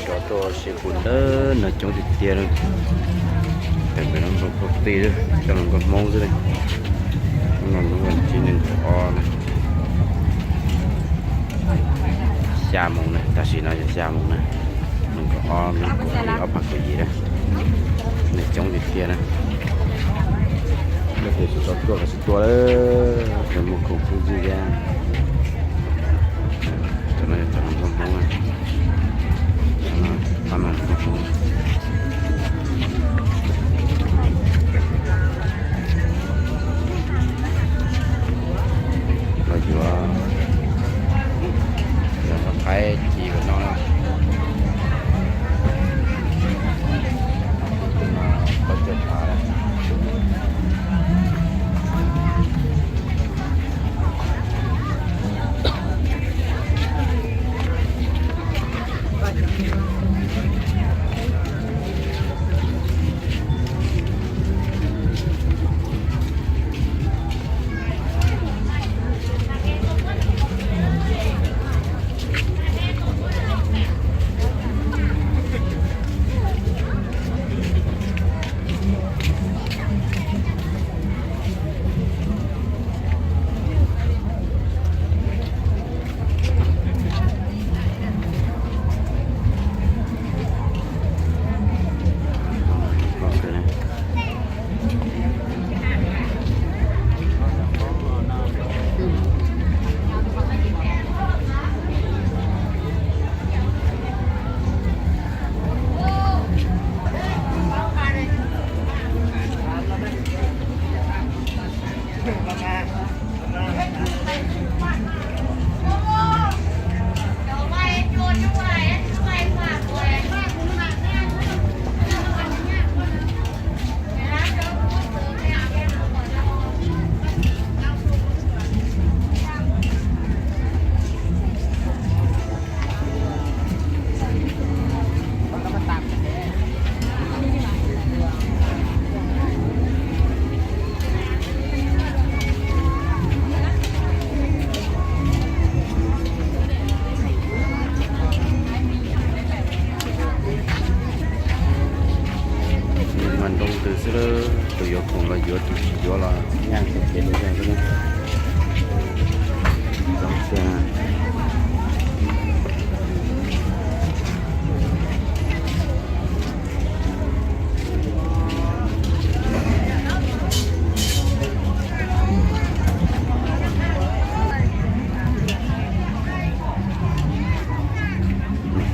cho tôi sẽ cuốn đỡ nó trong thịt tiền rồi để nó không tì nữa cho nó còn mông dưới đây nó còn chỉ nên có xa mông này ta chỉ nói xa mông này mình có mình có ốc hoặc cái gì đó này trong thịt tiền này cái thì số tua cái số tua đó là một cục gì ra cho nên cho nó không mông này ăn ăn không là vừa giờ nó phải chỉ của nó có chất thải đấy tôi vô cùng là vô là nhang thực hiện được rồi đó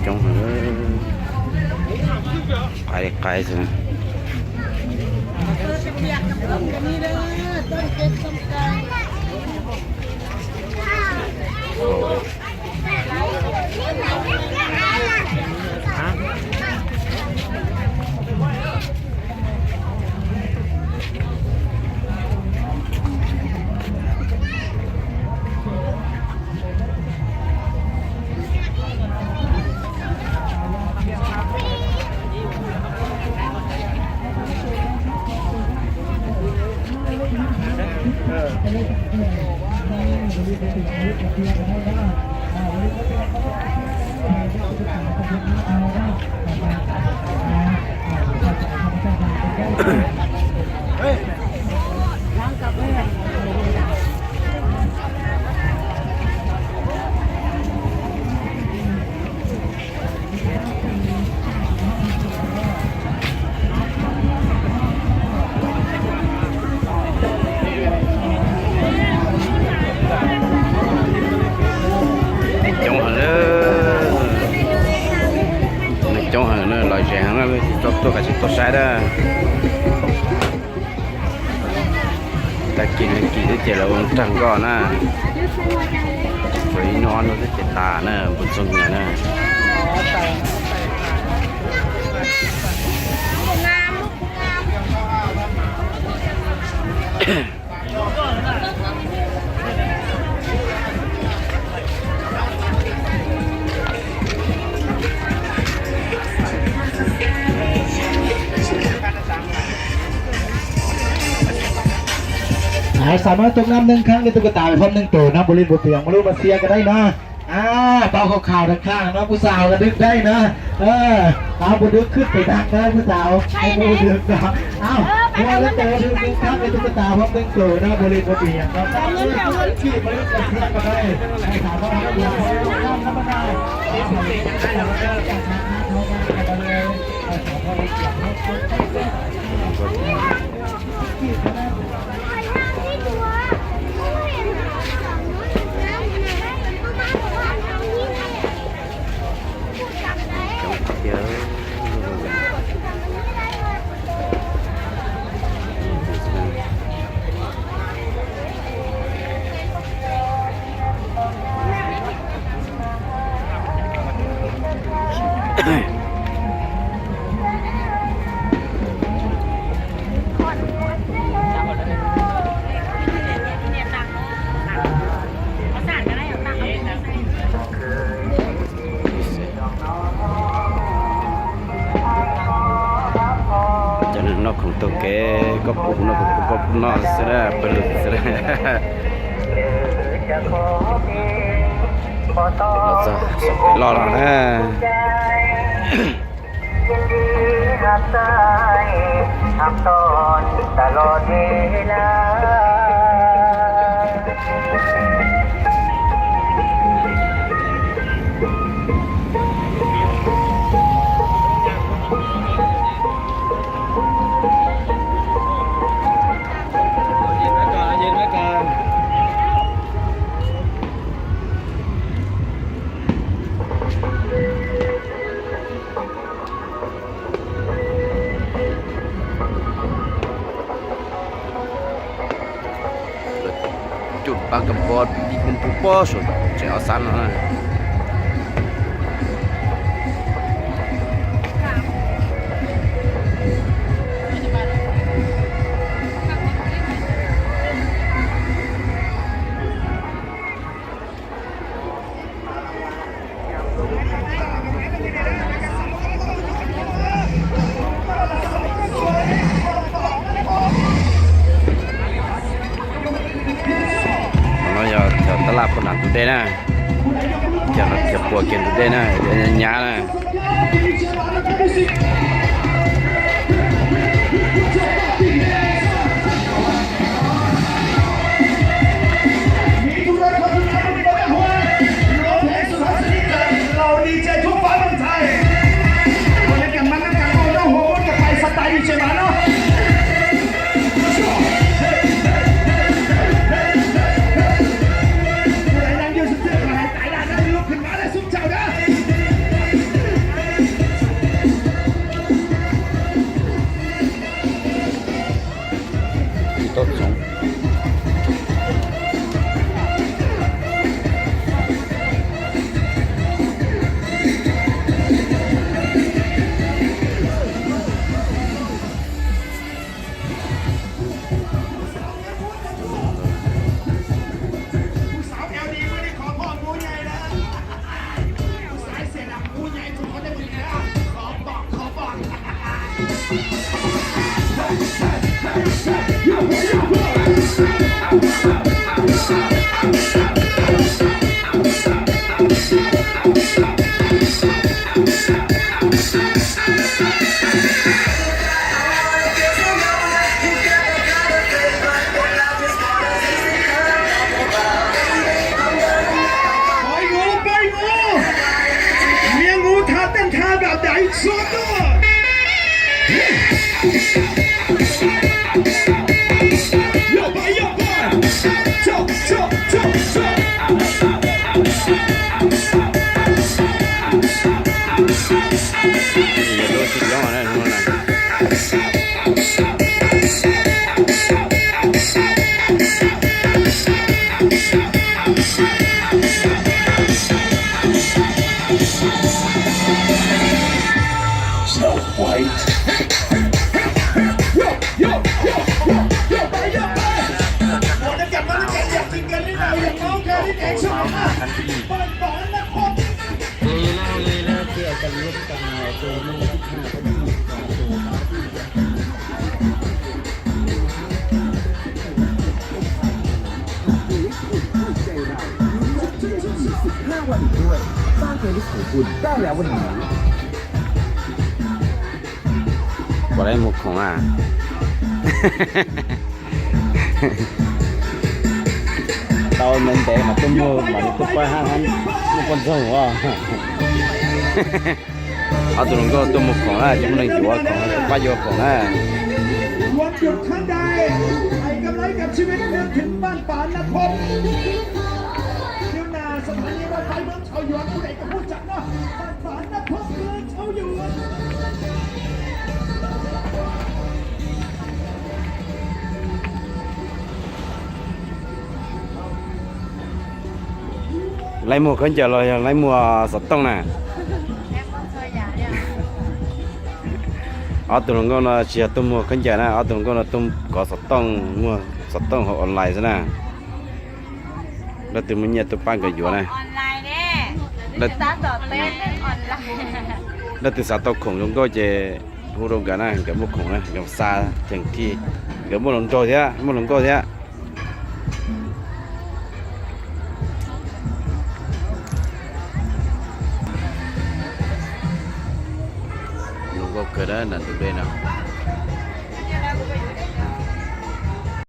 trong nó cài rồi tôi kasih tos ada kita itu jalan tangga na với non nó rất tà nè bún sông nhà nèสามารถตกน้ำหนึ่งครั้งในตุ๊กตาไปพร้อมหนึ่งตัวนะบริเวณบนเตียงมาลุ้นมาเสียกันได้นะ เป่าข่าวข้างๆเนาะผู้สาวก็ดึกได้นะเอาผู้ดึกขึ้นไปดังนะผู้สาวให้ผู้ดึกนะเอาว่าแล้วโตดึกข้างในตุ๊กตาพร้อมเป็นโกนะบริบทเบียงก็ต้องขี่บริบทเบียงก็ได้ให้ถามว่าเขาอยากให้ข้ามธรรมดาที่สุดจะได้เราก็การทำเขาก็เลยขอพรเกี่ยวกับขี่คณะ เยอะนอกของตัวแกก็ปุ๊บนอกก็ปุ๊บนอกเสียเปลือกเสียเราจะรอแล้วนะทำตอนตลอดเวลาจุดปากกระบอกดีกุมปุ๊บป้อสุดเจ้าสันนะตลาดคนหนักตัวเด่นนะจะปวดเกินตัวเด่นนะเดี๋ยวย้านะเราดีใจทุกฟ้าเมืองไทยวันนี้กันมันกันเอาเนาะหัวมันจะไปสไตล์ดีเจมาเนาะต้นสงสุดด้วยโยกไปโยกไปโชกโชกโชกโชกอย่าโดนสุดยอดนะทุกคนนะเ 15 วันอีกด้วย สร้างเพลย์ลิสต์ของคุณได้แล้ววันนี้ บ่ได้มุกของtao mình để mà tôi mua mà tôi quay hang hắn một con rồng quá tụi nó có tôi một con là chúng mình chịu con quay vô con à วันหยุดครั้งใดให้กำไรกับชีวิตนึกถึงบ้านป่านครเดี๋ยวนาสถานีรถไฟเมืองเฉาหยวนผู้ใดก็พูดจักเนาะบ้านป่านนครเมืองเฉาหยวน lấy mua khẩn chờ rồi lấy mua sọt tông nè ở tụi nó là chỉ tôi mua khẩn chờ nè ở tụi nó là tôi có sọt tông mua sọt tông họ online thế nèแล้วtụi mình nhà tôi bán cái gì này ออนไลน์เนี่ยจะต่อเต้นออนไลน์ แล้วtụi sao tao khủng chúng tôi chỉ hú đông cả này cái mua khủng này cái xa chẳng thi cái mua lồng trôi thế á mua lồng trôi thế á lồng trôi cái đó là tụi bên nào